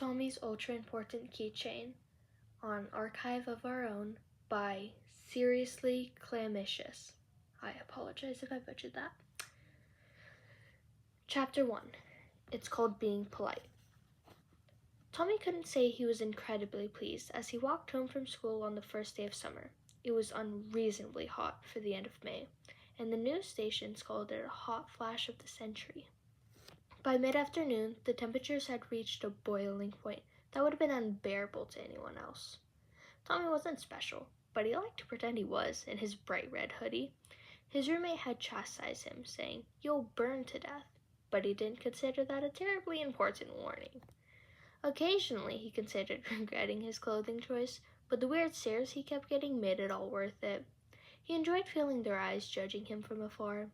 Tommy's Ultra Important Keychain on Archive of Our Own by SeriouslyCalamitous. I apologize if I butchered that. Chapter 1. It's called Being Polite. Tommy couldn't say he was incredibly pleased as he walked home from school on the first day of summer. It was unreasonably hot for the end of May, and the news stations called it a hot flash of the century. By mid-afternoon, the temperatures had reached a boiling point that would have been unbearable to anyone else. Tommy wasn't special, but he liked to pretend he was in his bright red hoodie. His roommate had chastised him, saying, "You'll burn to death," but he didn't consider that a terribly important warning. Occasionally, he considered regretting his clothing choice, but the weird stares he kept getting made it all worth it. He enjoyed feeling their eyes judging him from afar.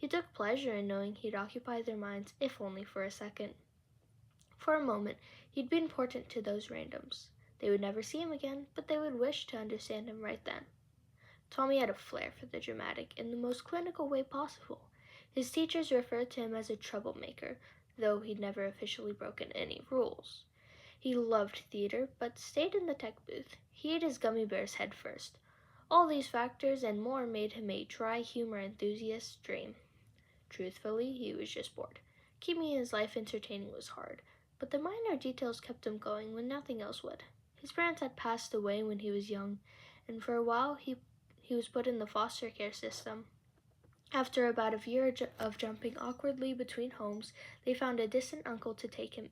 He took pleasure in knowing he'd occupy their minds, if only for a second. For a moment, he'd be important to those randoms. They would never see him again, but they would wish to understand him right then. Tommy had a flair for the dramatic in the most clinical way possible. His teachers referred to him as a troublemaker, though he'd never officially broken any rules. He loved theater, but stayed in the tech booth. He ate his gummy bears head first. All these factors and more made him a dry humor enthusiast's dream. Truthfully, he was just bored. Keeping his life entertaining was hard, but the minor details kept him going when nothing else would. His parents had passed away when he was young, and for a while he was put in the foster care system. After about a year of jumping awkwardly between homes, they found a distant uncle to take him.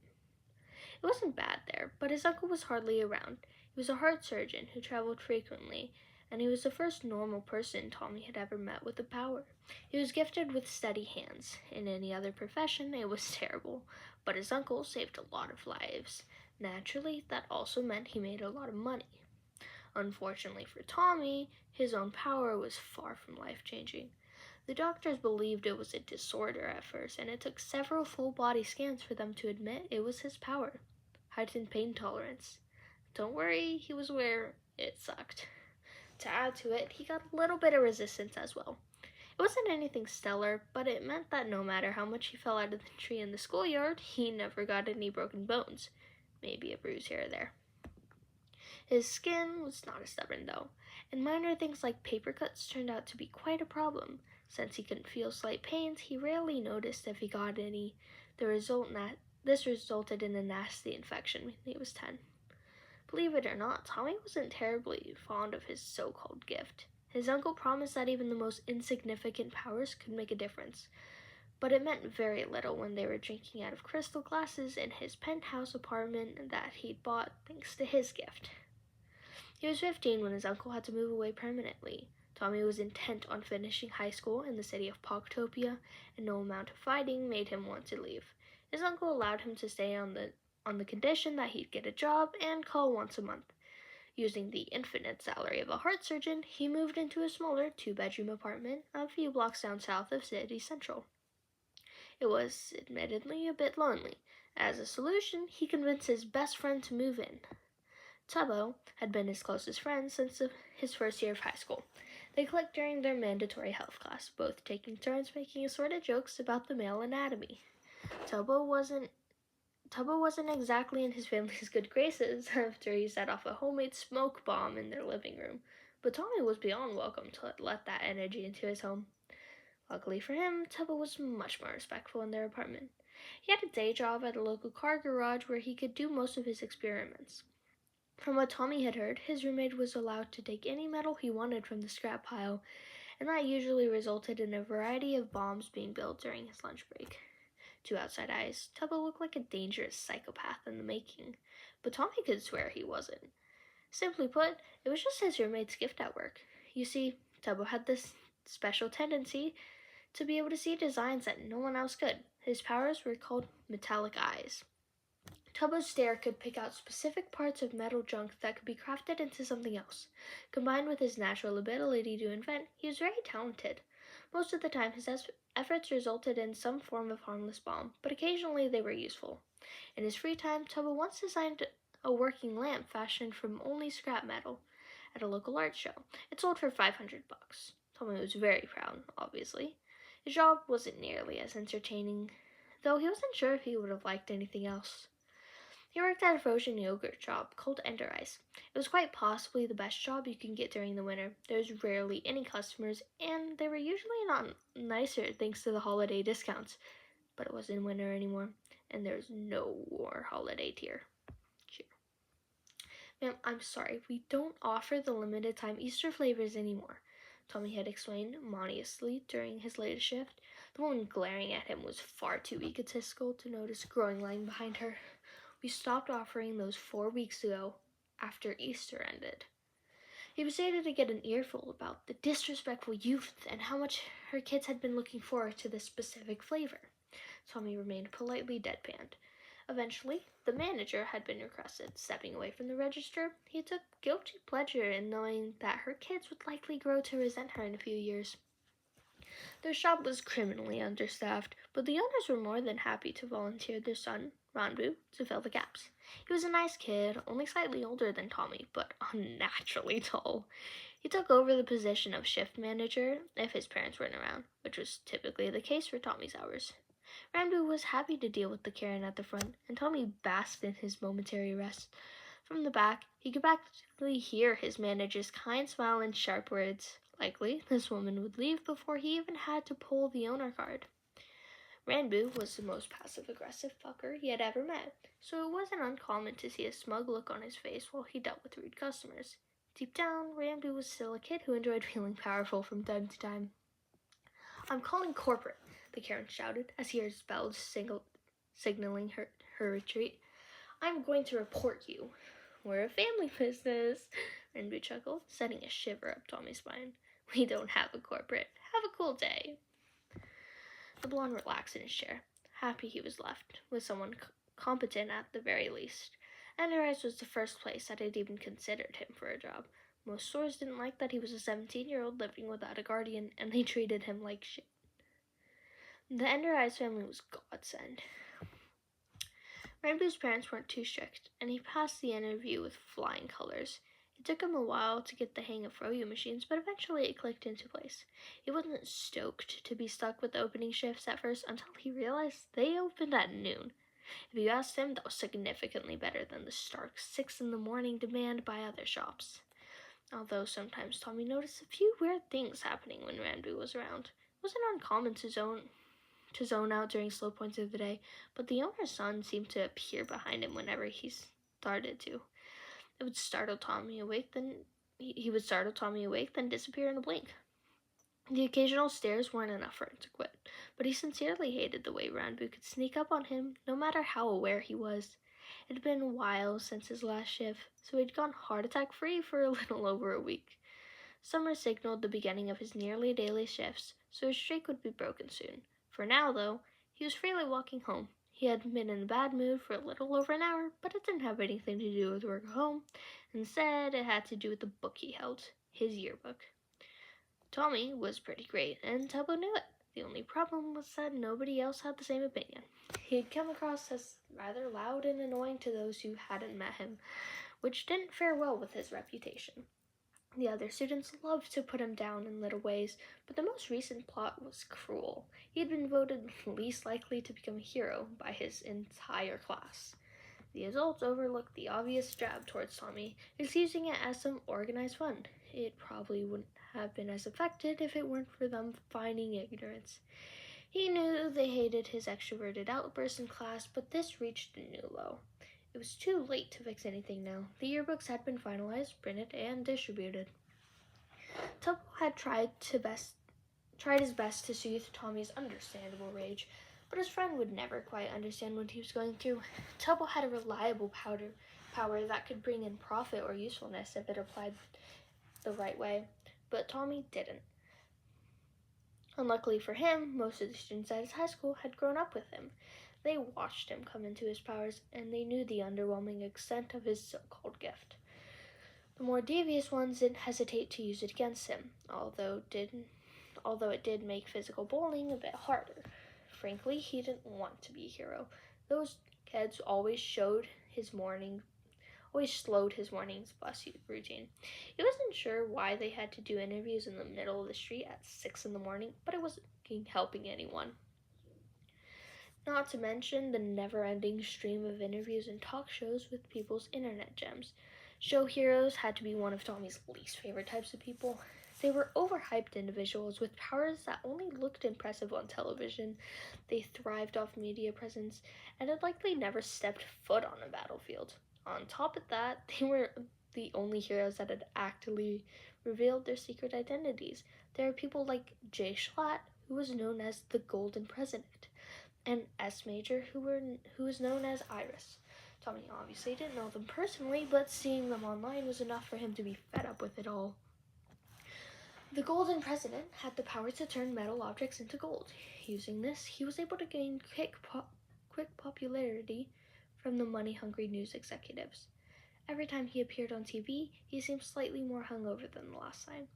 It wasn't bad there, but his uncle was hardly around. He was a heart surgeon who traveled frequently, and he was the first normal person Tommy had ever met with a power. He was gifted with steady hands. In any other profession, it was terrible, but his uncle saved a lot of lives. Naturally, that also meant he made a lot of money. Unfortunately for Tommy, his own power was far from life-changing. The doctors believed it was a disorder at first, and it took several full-body scans for them to admit it was his power. Heightened pain tolerance. Don't worry, he was aware it sucked. To add to it, he got a little bit of resistance as well. It wasn't anything stellar, but it meant that no matter how much he fell out of the tree in the schoolyard, he never got any broken bones. Maybe a bruise here or there. His skin was not as stubborn though, and minor things like paper cuts turned out to be quite a problem. Since he couldn't feel slight pains, he rarely noticed if he got any. This resulted in a nasty infection when he was 10. Believe it or not, Tommy wasn't terribly fond of his so-called gift. His uncle promised that even the most insignificant powers could make a difference, but it meant very little when they were drinking out of crystal glasses in his penthouse apartment that he'd bought thanks to his gift. He was 15 when his uncle had to move away permanently. Tommy was intent on finishing high school in the city of Pogtopia, and no amount of fighting made him want to leave. His uncle allowed him to stay on the condition that he'd get a job and call once a month. Using the infinite salary of a heart surgeon, he moved into a smaller 2-bedroom apartment a few blocks down south of City Central. It was admittedly a bit lonely. As a solution, he convinced his best friend to move in. Tubbo had been his closest friend since his first year of high school. They clicked during their mandatory health class, both taking turns making assorted jokes about the male anatomy. Tubbo wasn't exactly in his family's good graces after he set off a homemade smoke bomb in their living room, but Tommy was beyond welcome to let that energy into his home. Luckily for him, Tubbo was much more respectful in their apartment. He had a day job at a local car garage where he could do most of his experiments. From what Tommy had heard, his roommate was allowed to take any metal he wanted from the scrap pile, and that usually resulted in a variety of bombs being built during his lunch break. To outside eyes, Tubbo looked like a dangerous psychopath in the making, but Tommy could swear he wasn't. Simply put, it was just his roommate's gift at work. You see, Tubbo had this special tendency to be able to see designs that no one else could. His powers were called metallic eyes. Tubbo's stare could pick out specific parts of metal junk that could be crafted into something else. Combined with his natural ability to invent, he was very talented. Most of the time, his efforts resulted in some form of harmless bomb, but occasionally they were useful. In his free time, Tubbo once designed a working lamp fashioned from only scrap metal at a local art show. It sold for $500. Tommy was very proud, obviously. His job wasn't nearly as entertaining, though he wasn't sure if he would have liked anything else. He worked at a frozen yogurt shop called Ender Ice. It was quite possibly the best job you can get during the winter. There was rarely any customers, and they were usually not nicer thanks to the holiday discounts. But it wasn't winter anymore, and there's no more holiday cheer. Ma'am, I'm sorry, we don't offer the limited time Easter flavors anymore, Tommy had explained modestly during his latest shift. The woman glaring at him was far too egotistical to notice a growing line behind her. We stopped offering those 4 weeks ago, after Easter ended. He proceeded to get an earful about the disrespectful youth and how much her kids had been looking forward to this specific flavor. Tommy remained politely deadpanned. Eventually, the manager had been requested. Stepping away from the register, he took guilty pleasure in knowing that her kids would likely grow to resent her in a few years. Their shop was criminally understaffed, but the owners were more than happy to volunteer their son, Ranbu, to fill the gaps. He was a nice kid, only slightly older than Tommy, but unnaturally tall. He took over the position of shift manager if his parents weren't around, which was typically the case for Tommy's hours. Ranbu was happy to deal with the Karen at the front, and Tommy basked in his momentary rest. From the back, he could practically hear his manager's kind smile and sharp words. Likely, this woman would leave before he even had to pull the owner card. Ranbu was the most passive-aggressive fucker he had ever met, so it wasn't uncommon to see a smug look on his face while he dealt with rude customers. Deep down, Ranbu was still a kid who enjoyed feeling powerful from time to time. I'm calling corporate, the Karen shouted as he heard bells signaling her retreat. I'm going to report you. We're a family business, Ranbu chuckled, sending a shiver up Tommy's spine. We don't have a corporate. Have a cool day. The blonde relaxed in his chair, happy he was left with someone competent at the very least. Enterprise was the first place that had even considered him for a job. Most stores didn't like that he was a 17-year-old living without a guardian, and they treated him like shit. The Enterprise family was godsend. Ranbu's parents weren't too strict, and he passed the interview with flying colors. It took him a while to get the hang of froyo machines, but eventually it clicked into place. He wasn't stoked to be stuck with the opening shifts at first until he realized they opened at noon. If you asked him, that was significantly better than the stark 6 in the morning demand by other shops. Although sometimes Tommy noticed a few weird things happening when Ranbu was around. It wasn't uncommon to zone out during slow points of the day, but the owner's son seemed to appear behind him whenever he started to. It would startle Tommy awake, he would startle Tommy awake, then disappear in a blink. The occasional stares weren't enough for him to quit, but he sincerely hated the way Ranbu could sneak up on him, no matter how aware he was. It had been a while since his last shift, so he'd gone heart attack free for a little over a week. Summer signaled the beginning of his nearly daily shifts, so his streak would be broken soon. For now, though, he was freely walking home. He had been in a bad mood for a little over an hour, but it didn't have anything to do with work at home. Instead, it had to do with the book he held, his yearbook. Tommy was pretty great, and Tubbo knew it. The only problem was that nobody else had the same opinion. He'd come across as rather loud and annoying to those who hadn't met him, which didn't fare well with his reputation. The other students loved to put him down in little ways, but the most recent plot was cruel. He had been voted least likely to become a hero by his entire class. The adults overlooked the obvious jab towards Tommy, excusing it as some organized fun. It probably wouldn't have been as effective if it weren't for them finding ignorance. He knew they hated his extroverted outbursts in class, but this reached a new low. It was too late to fix anything now. The yearbooks had been finalized, printed, and distributed. Tubbo had tried his best to soothe Tommy's understandable rage, but his friend would never quite understand what he was going through. Tubbo had a reliable power that could bring in profit or usefulness if it applied the right way, but Tommy didn't. Unluckily for him, most of the students at his high school had grown up with him. They watched him come into his powers, and they knew the underwhelming extent of his so-called gift. The more devious ones didn't hesitate to use it against him, although it did make physical bullying a bit harder. Frankly, he didn't want to be a hero. Those kids always slowed his morning's bus routine. He wasn't sure why they had to do interviews in the middle of the street at 6 in the morning, but it wasn't helping anyone. Not to mention the never-ending stream of interviews and talk shows with people's internet gems. Show heroes had to be one of Tommy's least favorite types of people. They were overhyped individuals with powers that only looked impressive on television. They thrived off media presence and had likely never stepped foot on a battlefield. On top of that, they were the only heroes that had actively revealed their secret identities. There are people like Jay Schlatt, who was known as the Golden President, and S. Major, who was known as Iris. Tommy obviously didn't know them personally, but seeing them online was enough for him to be fed up with it all. The Golden President had the power to turn metal objects into gold. Using this, he was able to gain quick popularity from the money-hungry news executives. Every time he appeared on TV, he seemed slightly more hungover than the last time.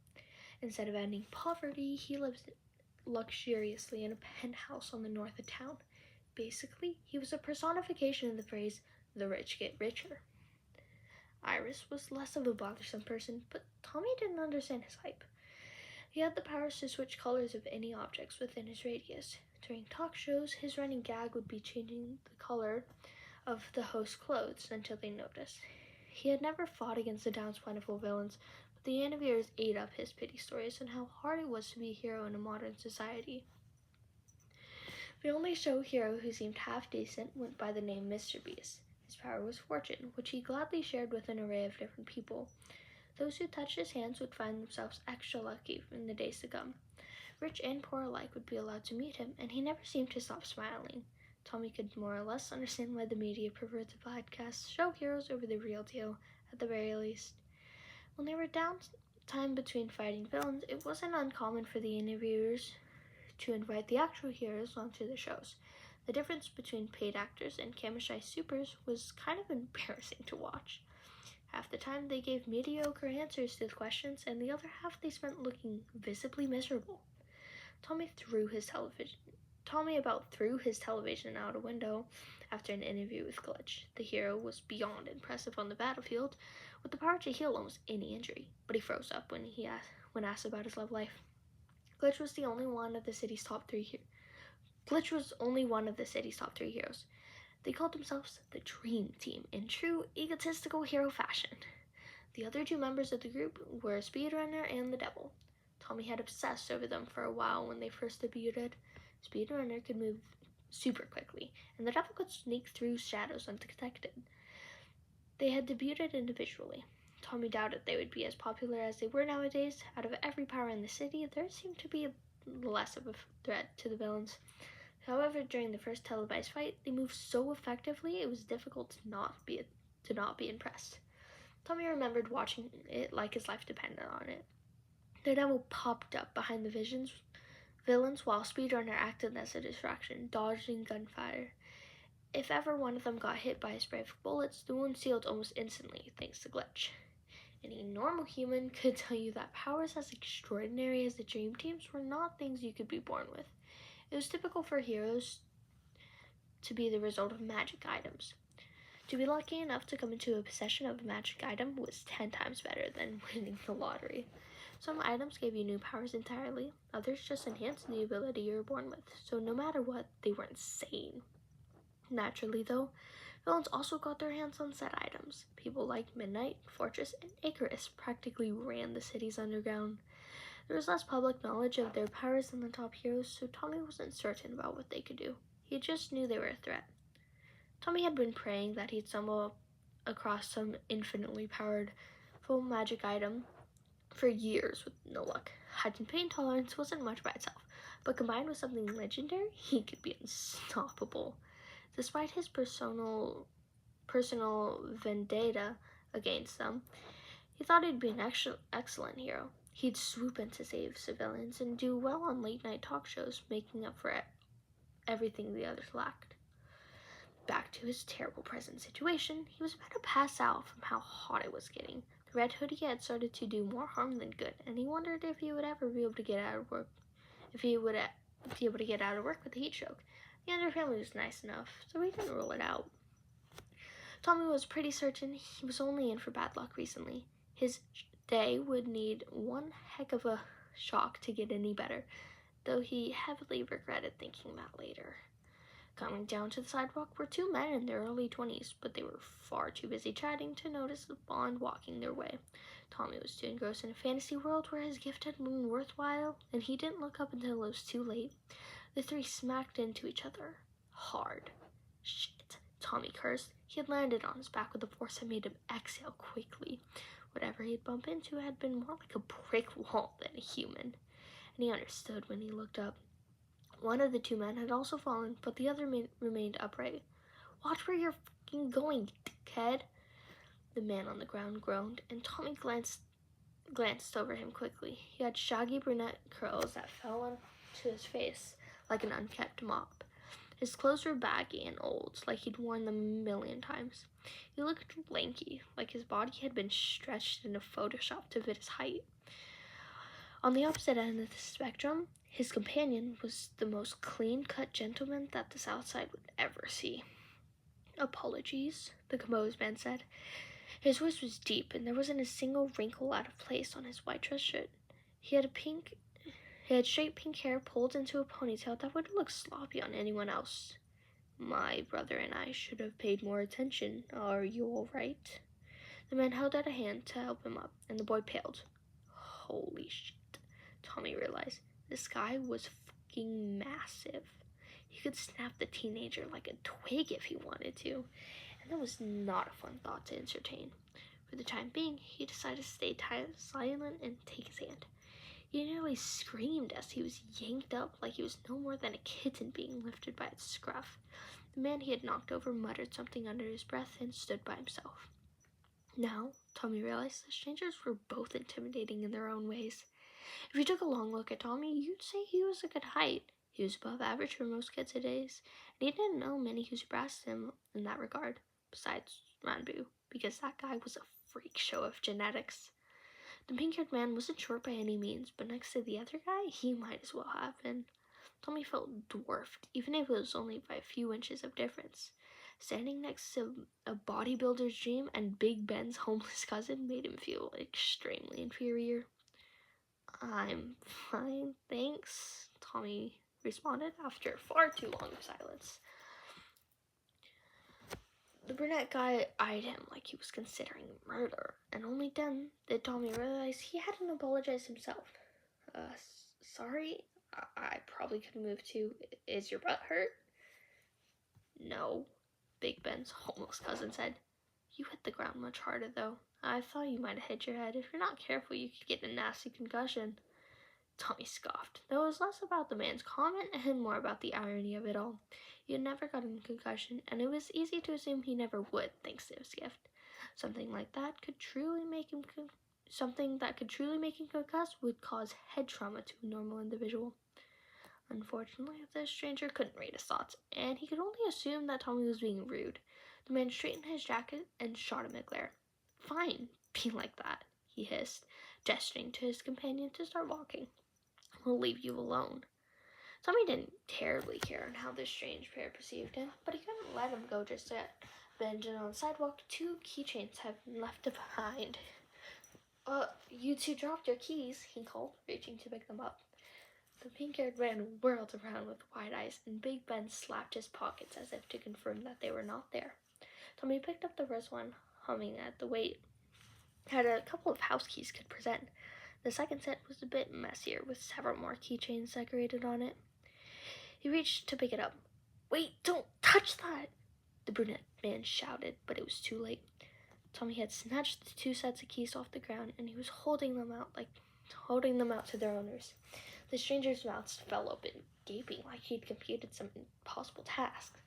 Instead of ending poverty, he lived luxuriously in a penthouse on the north of town. Basically, he was a personification of the phrase, the rich get richer. Iris was less of a bothersome person, but Tommy didn't understand his hype. He had the powers to switch colors of any objects within his radius. During talk shows, his running gag would be changing the color of the host's clothes until they noticed. He had never fought against the town's plentiful villains, but the interviewers ate up his pity stories and how hard it was to be a hero in a modern society. The only show hero who seemed half decent went by the name Mr. Beast. His power was fortune, which he gladly shared with an array of different people. Those who touched his hands would find themselves extra lucky in the days to come. Rich and poor alike would be allowed to meet him, and he never seemed to stop smiling. Tommy could more or less understand why the media preferred to podcast show heroes over the real deal, at the very least. When there were downtime between fighting villains, it wasn't uncommon for the interviewers to invite the actual heroes onto the shows. The difference between paid actors and camera-shy supers was kind of embarrassing to watch. Half the time they gave mediocre answers to the questions, and the other half they spent looking visibly miserable. Tommy about threw his television out a window after an interview with Glitch. The hero was beyond impressive on the battlefield, with the power to heal almost any injury, but he froze up when asked about his love life. Glitch was only one of the city's top three heroes. They called themselves the Dream Team in true egotistical hero fashion. The other two members of the group were Speedrunner and the Devil. Tommy had obsessed over them for a while when they first debuted. Speedrunner could move super quickly, and the Devil could sneak through shadows undetected. They had debuted individually. Tommy doubted they would be as popular as they were nowadays. Out of every power in the city, there seemed to be less of a threat to the villains. However, during the first televised fight, they moved so effectively it was difficult to not be impressed. Tommy remembered watching it like his life depended on it. The Devil popped up behind the villains while Speedrunner acted as a distraction, dodging gunfire. If ever one of them got hit by a spray of bullets, the wound sealed almost instantly, thanks to Glitch. Any normal human could tell you that powers as extraordinary as the Dream Teams were not things you could be born with. It was typical for heroes to be the result of magic items. To be lucky enough to come into a possession of a magic item was 10 times better than winning the lottery. Some items gave you new powers entirely, others just enhanced the ability you were born with, so no matter what, they were insane. Naturally though, villains also got their hands on said items. People like Midnight, Fortress, and Icarus practically ran the city's underground. There was less public knowledge of their powers than the top heroes, so Tommy wasn't certain about what they could do. He just knew they were a threat. Tommy had been praying that he'd stumble across some infinitely powerful magic item for years with no luck. Hiding pain tolerance wasn't much by itself, but combined with something legendary, he could be unstoppable. Despite his personal vendetta against them, he thought he'd be an excellent hero. He'd swoop in to save civilians and do well on late-night talk shows, making up for everything the others lacked. Back to his terrible present situation, he was about to pass out from how hot it was getting. The red hoodie had started to do more harm than good, and he wondered if he would ever be able to get out of work. If he would be able to get out of work with a heat stroke. The Under family was nice enough, so he didn't rule it out. Tommy was pretty certain he was only in for bad luck recently. His day would need one heck of a shock to get any better, though he heavily regretted thinking that later. Coming down to the sidewalk were two men in their early 20s, but they were far too busy chatting to notice the blonde walking their way. Tommy was too engrossed in a fantasy world where his gift had been worthwhile, and he didn't look up until it was too late. The three smacked into each other. Hard. Shit, Tommy cursed. He had landed on his back with a force that made him exhale quickly. Whatever he'd bumped into had been more like a brick wall than a human, and he understood when he looked up. One of the two men had also fallen, but the other remained upright. "Watch where you're fucking going, dickhead," the man on the ground groaned, and Tommy glanced over him quickly. He had shaggy brunette curls that fell onto his face like an unkept mop. His clothes were baggy and old, like he'd worn them a million times. He looked lanky, like his body had been stretched into Photoshop to fit his height. On the opposite end of the spectrum, his companion was the most clean-cut gentleman that the South Side would ever see. "Apologies," the composed man said. His voice was deep, and there wasn't a single wrinkle out of place on his white dress shirt. He had straight pink hair pulled into a ponytail that would look sloppy on anyone else. "My brother and I should have paid more attention. Are you all right?" The man held out a hand to help him up, and the boy paled. Holy shit, Tommy realized. This guy was fucking massive. He could snap the teenager like a twig if he wanted to, and that was not a fun thought to entertain. For the time being, he decided to stay silent and take his hand. He nearly screamed as he was yanked up like he was no more than a kitten being lifted by its scruff. The man he had knocked over muttered something under his breath and stood by himself. Now, Tommy realized the strangers were both intimidating in their own ways. If you took a long look at Tommy, you'd say he was a good height. He was above average for most kids today's, and he didn't know many who surpassed him in that regard, besides Ranbu, because that guy was a freak show of genetics. The pink-haired man wasn't short by any means, but next to the other guy, he might as well have been. Tommy felt dwarfed, even if it was only by a few inches of difference. Standing next to a bodybuilder's dream and Big Ben's homeless cousin made him feel extremely inferior. "I'm fine, thanks," Tommy responded after far too long of silence. The brunette guy eyed him like he was considering murder, and only then did Tommy realize he hadn't apologized himself. Sorry, I probably could move too. Is your butt hurt?" "No," Big Ben's homeless cousin said. "You hit the ground much harder, though. I thought you might have hit your head. If you're not careful, you could get a nasty concussion." Tommy scoffed, though it was less about the man's comment and more about the irony of it all. He had never gotten a concussion, and it was easy to assume he never would, thanks to his gift. Something that could truly make him concussed would cause head trauma to a normal individual. Unfortunately, the stranger couldn't read his thoughts, and he could only assume that Tommy was being rude. The man straightened his jacket and shot him a glare. "Fine, be like that," he hissed, gesturing to his companion to start walking. "We'll leave you alone." Tommy didn't terribly care on how this strange pair perceived him, but he couldn't let him go just yet. Benjamin on the sidewalk, 2 keychains had been left behind. You two dropped your keys," he called, reaching to pick them up. The pink-haired man whirled around with wide eyes, and Big Ben slapped his pockets as if to confirm that they were not there. Tommy picked up the first one, humming at the weight. Had a couple of house keys could present. The second set was a bit messier, with several more keychains decorated on it. He reached to pick it up. "Wait, don't touch that!" the brunette man shouted, but it was too late. Tommy had snatched the 2 sets of keys off the ground, and he was holding them out to their owners. The stranger's mouth fell open, gaping like he'd completed some impossible task.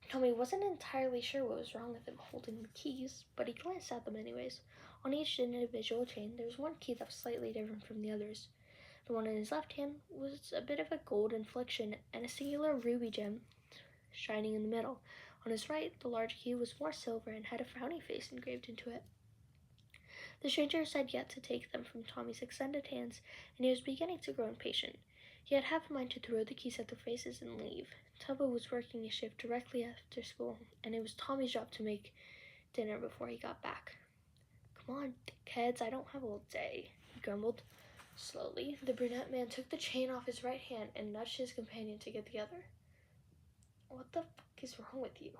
Tommy wasn't entirely sure what was wrong with him holding the keys, but he glanced at them anyways. On each individual chain, there was one key that was slightly different from the others. The one in his left hand was a bit of a gold inflection and a singular ruby gem shining in the middle. On his right, the large key was more silver and had a frowny face engraved into it. The stranger said yet to take them from Tommy's extended hands, and he was beginning to grow impatient. He had half a mind to throw the keys at their faces and leave. Tubbo was working a shift directly after school, and it was Tommy's job to make dinner before he got back. "Come on, dickheads, I don't have all day," he grumbled. Slowly, the brunette man took the chain off his right hand and nudged his companion to get the other. What the fuck is wrong with you?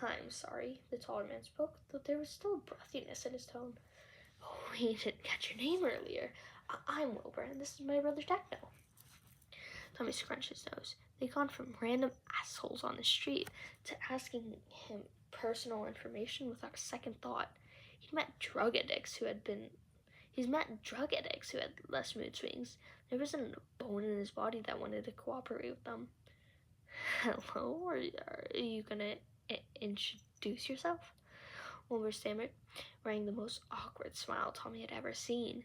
I'm sorry, the taller man spoke, though there was still breathiness in his tone. Oh, we didn't catch your name earlier. I'm Wilbur, and this is my brother Techno. Tommy scrunched his nose. They'd gone from random assholes on the street to asking him personal information without a second thought. He's met drug addicts who had less mood swings. There wasn't a bone in his body that wanted to cooperate with them. Hello, are you gonna introduce yourself? Wilbur stammered, wearing the most awkward smile Tommy had ever seen.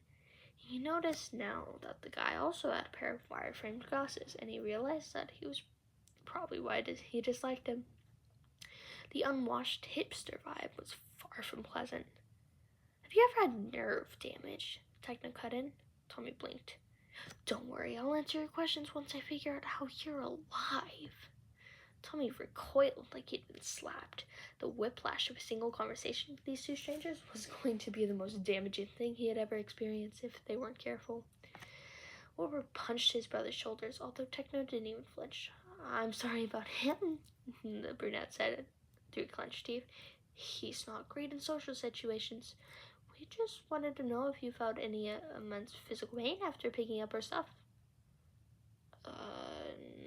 He noticed now that the guy also had a pair of wire-framed glasses, and he realized that he was probably why he disliked him. The unwashed hipster vibe was far from pleasant. Have you ever had nerve damage? Techno cut in. Tommy blinked. Don't worry, I'll answer your questions once I figure out how you're alive. Tommy recoiled like he'd been slapped. The whiplash of a single conversation with these two strangers was going to be the most damaging thing he had ever experienced if they weren't careful. Wilbur punched his brother's shoulders, although Techno didn't even flinch. I'm sorry about him, the brunette said through clenched teeth. He's not great in social situations. We just wanted to know if you felt any immense physical pain after picking up our stuff.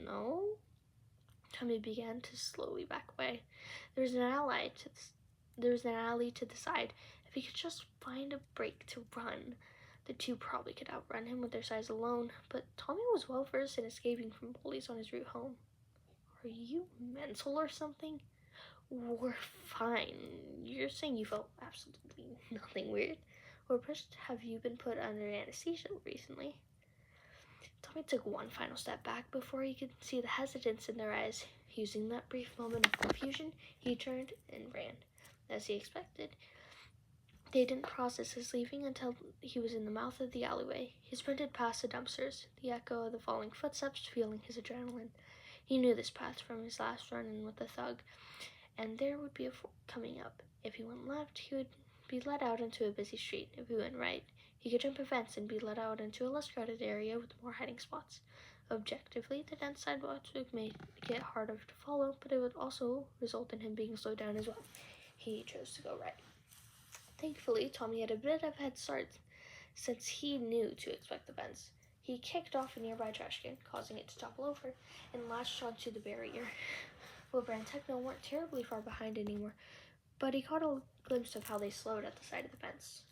No? Tommy began to slowly back away. There was an alley to the side. If he could just find a break to run, the two probably could outrun him with their size alone, but Tommy was well versed in escaping from bullies on his route home. Are you mental or something? We're fine. You're saying you felt absolutely nothing weird? Or perhaps have you been put under anesthesia recently? Tommy took one final step back before he could see the hesitance in their eyes. Using that brief moment of confusion, he turned and ran. As he expected, they didn't process his leaving until he was in the mouth of the alleyway. He sprinted past the dumpsters, the echo of the falling footsteps fueling his adrenaline. He knew this path from his last run-in with the thug, and there would be a fork coming up. If he went left, he would be led out into a busy street. If he went right, he could jump a fence and be led out into a less crowded area with more hiding spots. Objectively, the dense sidewalks would make it harder to follow, but it would also result in him being slowed down as well. He chose to go right. Thankfully, Tommy had a bit of a head start since he knew to expect the bends. He kicked off a nearby trash can, causing it to topple over, and latched onto the barrier. Wilbur and Techno weren't terribly far behind anymore, but he caught a glimpse of how they slowed at the side of the fence.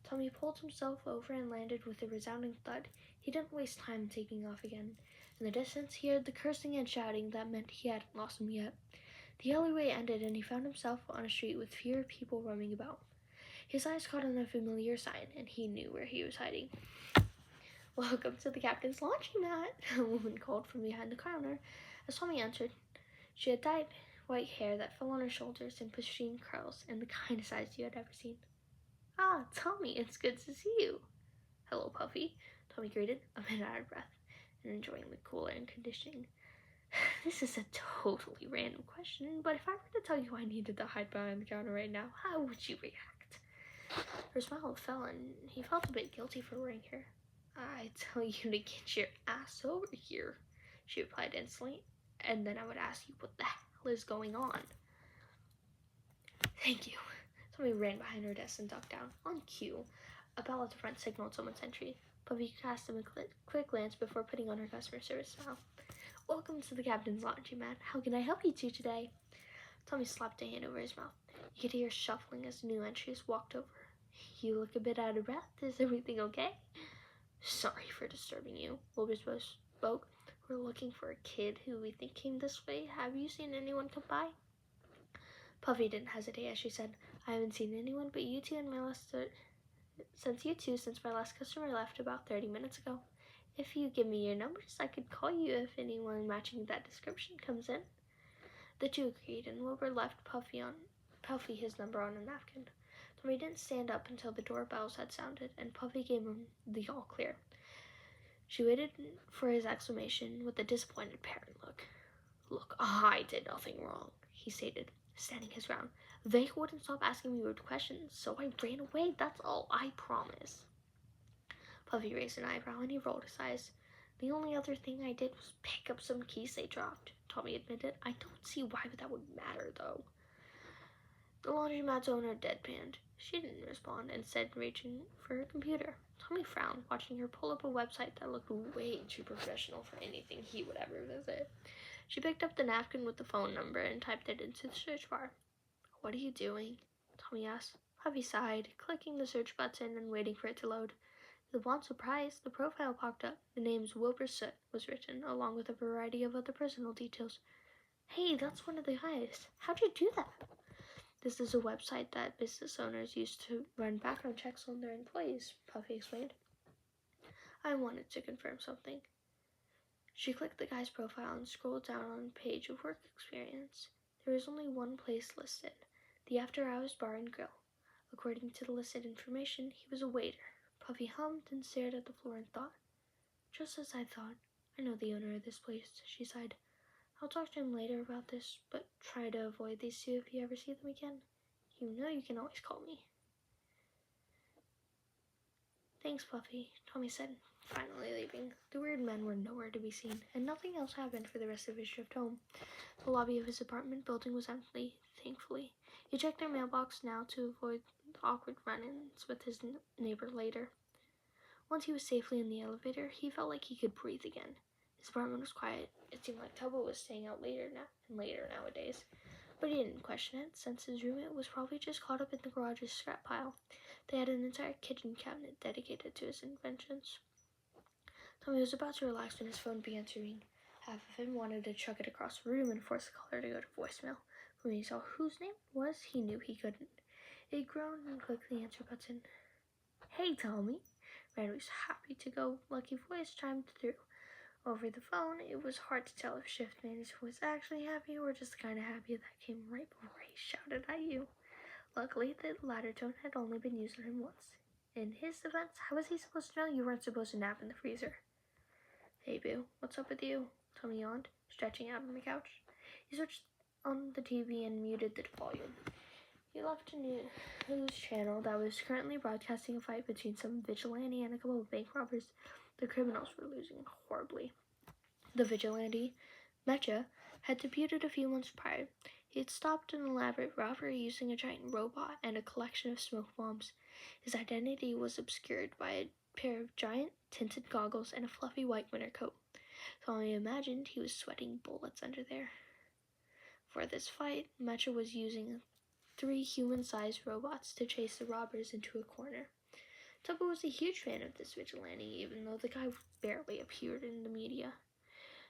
Tommy pulled himself over and landed with a resounding thud. He didn't waste time taking off again. In the distance, he heard the cursing and shouting that meant he hadn't lost him yet. The alleyway ended, and he found himself on a street with fewer people roaming about. His eyes caught on a familiar sign, and he knew where he was hiding. Welcome to the captain's laundromat, a woman called from behind the counter. As Tommy entered, she had dyed white hair that fell on her shoulders in pristine curls, and the kindest eyes you had ever seen. Ah, Tommy, it's good to see you. Hello, Puffy, Tommy greeted, a bit out of breath and enjoying the cool air and conditioning. This is a totally random question, but if I were to tell you I needed to hide behind the counter right now, how would you react? Her smile fell, and he felt a bit guilty for worrying her. I'd tell you to get your ass over here, she replied instantly, and then I would ask you what the hell is going on. Thank you. Tommy ran behind her desk and ducked down. On cue, a bell at the front signaled someone's entry. Puffy cast him a quick glance before putting on her customer service smile. Welcome to the captain's laundromat. How can I help you two today? Tommy slapped a hand over his mouth. You could hear shuffling as the new entries walked over. You look a bit out of breath. Is everything okay? Sorry for disturbing you, Wilbur spoke. We're looking for a kid who we think came this way. Have you seen anyone come by? Puffy didn't hesitate as she said, I haven't seen anyone but you two since my last customer left about 30 minutes ago. If you give me your numbers, I could call you if anyone matching that description comes in. The two agreed, and Wilbur left Puffy his number on a napkin. Tommy didn't stand up until the doorbells had sounded, and Puffy gave him the all clear. She waited for his exclamation with a disappointed parent look. Look, I did nothing wrong, he stated, standing his ground. They wouldn't stop asking me weird questions, so I ran away, that's all, I promise. Puffy raised an eyebrow and he rolled his eyes. The only other thing I did was pick up some keys they dropped. Tommy admitted. I don't see why that would matter, though. The laundromat's owner deadpanned. She didn't respond, instead reaching for her computer. Tommy frowned, watching her pull up a website that looked way too professional for anything he would ever visit. She picked up the napkin with the phone number and typed it into the search bar. What are you doing? Tommy asked. Puffy sighed, clicking the search button and waiting for it to load. To Juan's surprise, the profile popped up. The name's Wilbur Soot was written, along with a variety of other personal details. Hey, that's one of the guys. How'd you do that? This is a website that business owners use to run background checks on their employees, Puffy explained. I wanted to confirm something. She clicked the guy's profile and scrolled down on a page of work experience. There was only one place listed, the After Hours Bar and Grill. According to the listed information, he was a waiter. Puffy hummed and stared at the floor and thought. Just as I thought. I know the owner of this place, she sighed. I'll talk to him later about this, but try to avoid these two if you ever see them again. You know you can always call me. Thanks, Puffy, Tommy said, finally leaving. The weird men were nowhere to be seen, and nothing else happened for the rest of his shift home. The lobby of his apartment building was empty, thankfully. He checked their mailbox now to avoid awkward run-ins with his neighbor later. Once he was safely in the elevator, he felt like he could breathe again. His apartment was quiet. It seemed like Tubbo was staying out later nowadays. But he didn't question it, since his roommate was probably just caught up in the garage's scrap pile. They had an entire kitchen cabinet dedicated to his inventions. Tommy was about to relax when his phone began to ring. Half of him wanted to chuck it across the room and force the caller to go to voicemail. When he saw whose name it was, he knew he couldn't. He groaned and clicked the answer button. Hey, Tommy. Randy's happy-to-go-lucky voice chimed through. Over the phone, it was hard to tell if shift manager was actually happy or just the kind of happy that came right before he shouted at you. Luckily, the latter tone had only been used on him once. In his defense, how was he supposed to know you weren't supposed to nap in the freezer? Hey, Boo, what's up with you? Tommy yawned, stretching out on the couch. He switched on the TV and muted the volume. He left a news channel that was currently broadcasting a fight between some vigilante and a couple of bank robbers. The criminals were losing horribly. The vigilante, Mecha, had debuted a few months prior. He had stopped an elaborate robbery using a giant robot and a collection of smoke bombs. His identity was obscured by a pair of giant tinted goggles and a fluffy white winter coat. Tommy imagined he was sweating bullets under there. For this fight, Mecha was using 3 human-sized robots to chase the robbers into a corner. Tubbo was a huge fan of this vigilante, even though the guy barely appeared in the media.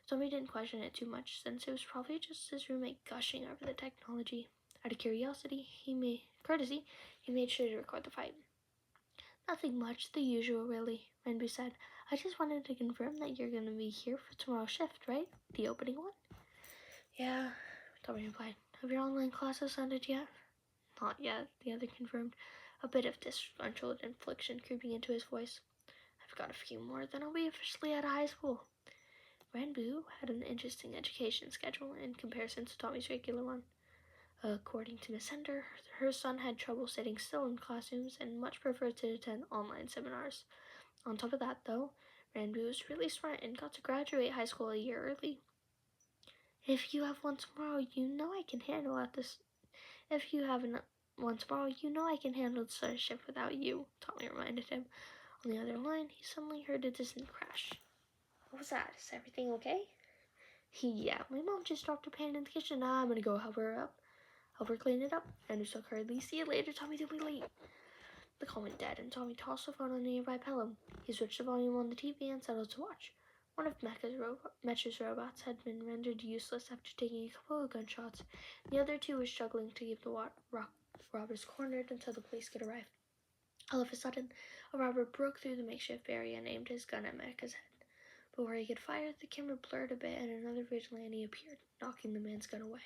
Tommy didn't question it too much, since it was probably just his roommate gushing over the technology. Out of curiosity, he made sure to record the fight. Nothing much, the usual really, Renbu said. I just wanted to confirm that you're going to be here for tomorrow's shift, right? The opening one? Yeah, Tommy replied. Have your online classes ended yet? Not yet, the other confirmed, a bit of disgruntled inflection creeping into his voice. I've got a few more, then I'll be officially out of high school. Ranbu had an interesting education schedule in comparison to Tommy's regular one. According to Miss Hender, her son had trouble sitting still in classrooms and much preferred to attend online seminars. On top of that, though, Ranbu was really smart and got to graduate high school a year early. If you have one tomorrow, you know I can handle the start shift without you, Tommy reminded him. On the other line, he suddenly heard a distant crash. What was that? Is everything okay? Yeah, my mom just dropped her pan in the kitchen. I'm gonna go help her clean it up. And so hurriedly, see you later, Tommy, don't be late. The call went dead, and Tommy tossed the phone on a nearby pillow. He switched the volume on the TV and settled to watch. One of Mecha's robots had been rendered useless after taking a couple of gunshots. The other 2 were struggling to keep the robbers cornered until the police could arrive. All of a sudden, a robber broke through the makeshift barrier and aimed his gun at Mecha's head. Before he could fire, the camera blurred a bit and another vigilante appeared, knocking the man's gun away.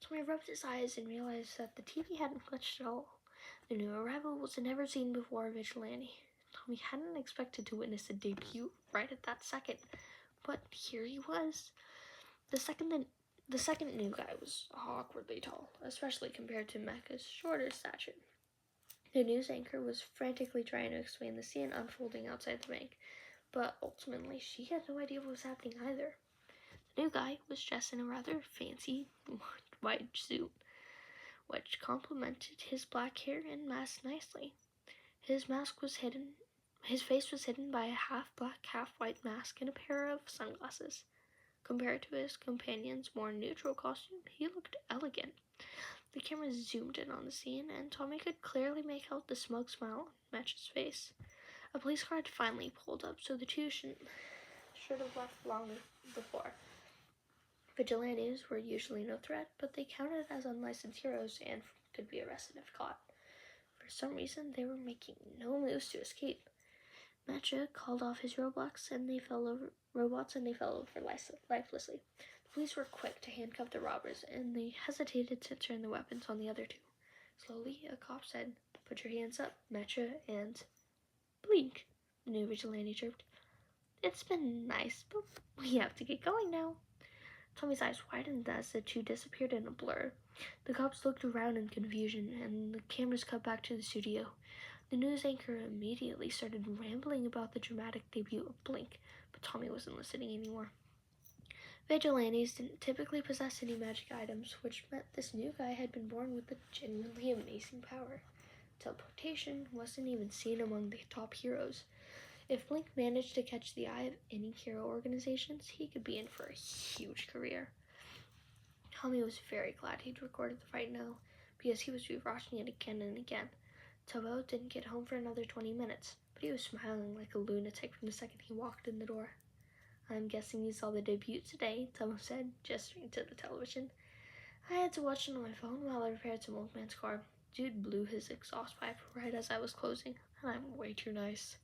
Tommy rubbed his eyes and realized that the TV hadn't glitched at all. The new arrival was a never-seen-before vigilante. Tommy hadn't expected to witness a debut right at that second, but here he was. The second new guy was awkwardly tall, especially compared to Mecha's shorter stature. The news anchor was frantically trying to explain the scene unfolding outside the bank, but ultimately she had no idea what was happening either. The new guy was dressed in a rather fancy white suit, which complemented his black hair and mask nicely. His face was hidden by a half-black, half-white mask and a pair of sunglasses. Compared to his companion's more neutral costume, he looked elegant. The camera zoomed in on the scene, and Tommy could clearly make out the smug smile on Match's face. A police car had finally pulled up, so the two should have left long before. Vigilantes were usually no threat, but they counted as unlicensed heroes and could be arrested if caught. For some reason, they were making no moves to escape. Matcha called off his robots and they fell over lifelessly. The police were quick to handcuff the robbers, and they hesitated to turn the weapons on the other two. Slowly, a cop said, "Put your hands up, Matcha, and blink," the new vigilante chirped. "It's been nice, but we have to get going now." Tommy's eyes widened as the two disappeared in a blur. The cops looked around in confusion, and the cameras cut back to the studio. The news anchor immediately started rambling about the dramatic debut of Blink, but Tommy wasn't listening anymore. Vigilantes didn't typically possess any magic items, which meant this new guy had been born with a genuinely amazing power. Teleportation wasn't even seen among the top heroes. If Blink managed to catch the eye of any hero organizations, he could be in for a huge career. Tommy was very glad he'd recorded the fight now, because he was rewatching it again and again. Tubbo didn't get home for another 20 minutes, but he was smiling like a lunatic from the second he walked in the door. "I'm guessing you saw the debut today," Tubbo said, gesturing to the television. "I had to watch it on my phone while I repaired some old man's car. Dude blew his exhaust pipe right as I was closing, and I'm way too nice."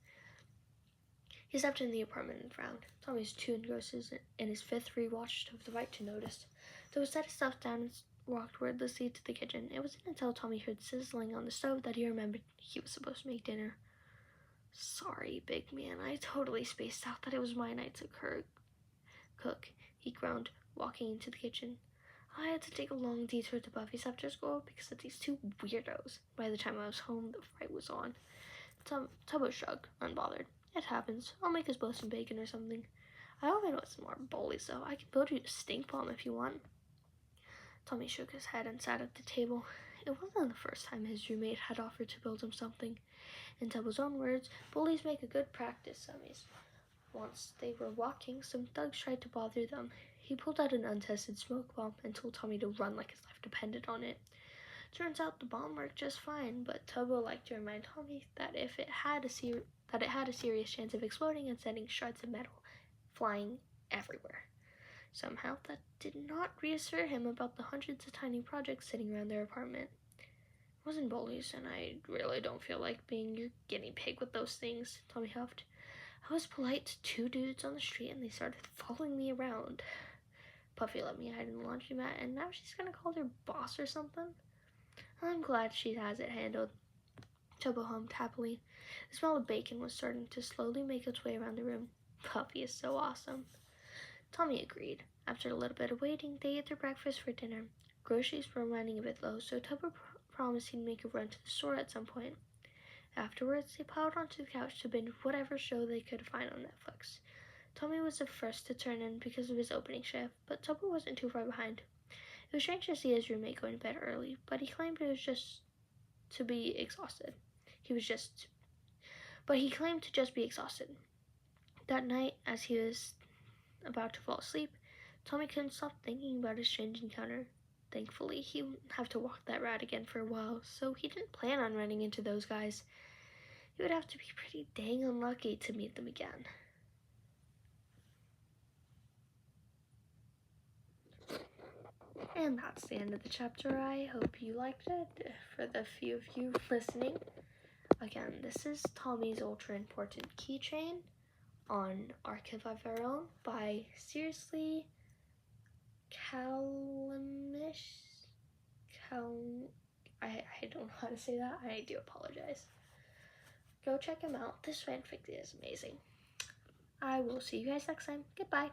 He stepped in the apartment and frowned. Tommy's too engrossed in his fifth rewatch of the fight to notice. Tubbo set his stuff down and walked wordlessly to the kitchen. It wasn't until Tommy heard sizzling on the stove that he remembered he was supposed to make dinner. "Sorry, big man, I totally spaced out that it was my night to cook," he groaned, walking into the kitchen. "I had to take a long detour to Buffy's after school because of these two weirdos. By the time I was home, the fight was on." Tubbo shrugged, unbothered. "It happens. I'll make us both some bacon or something. I hope I know some more bullies, though. I can build you a stink bomb if you want." Tommy shook his head and sat at the table. It wasn't the first time his roommate had offered to build him something. In Tubbo's own words, bullies make a good practice dummies. Once they were walking, some thugs tried to bother them. He pulled out an untested smoke bomb and told Tommy to run like his life depended on it. Turns out the bomb worked just fine, but Tubbo liked to remind Tommy that it had a serious chance of exploding and sending shards of metal flying everywhere. Somehow, that did not reassure him about the hundreds of tiny projects sitting around their apartment. "It wasn't bullies, and I really don't feel like being your guinea pig with those things," Tommy huffed. "I was polite to two dudes on the street, and they started following me around. Puffy let me hide in the laundromat, and now she's gonna call their boss or something. I'm glad she has it handled." Tubbo hummed happily. The smell of bacon was starting to slowly make its way around the room. "Puffy is so awesome." Tommy agreed. After a little bit of waiting, they ate their breakfast for dinner. Groceries were running a bit low, so Tubbo promised he'd make a run to the store at some point. Afterwards, they piled onto the couch to binge whatever show they could find on Netflix. Tommy was the first to turn in because of his opening shift, but Tubbo wasn't too far behind. It was strange to see his roommate going to bed early, but he claimed it was just to be exhausted. He claimed to just be exhausted. That night, as he was about to fall asleep, Tommy couldn't stop thinking about his strange encounter. Thankfully, he wouldn't have to walk that route again for a while, so he didn't plan on running into those guys. He would have to be pretty dang unlucky to meet them again. And that's the end of the chapter. I hope you liked it. For the few of you listening, again, this is Tommy's Ultra Important Keychain on Archive of Our Own by SeriouslyCalamitous. I don't know how to say that. I do apologize. Go check him out. This fanfic is amazing. I will see you guys next time. Goodbye.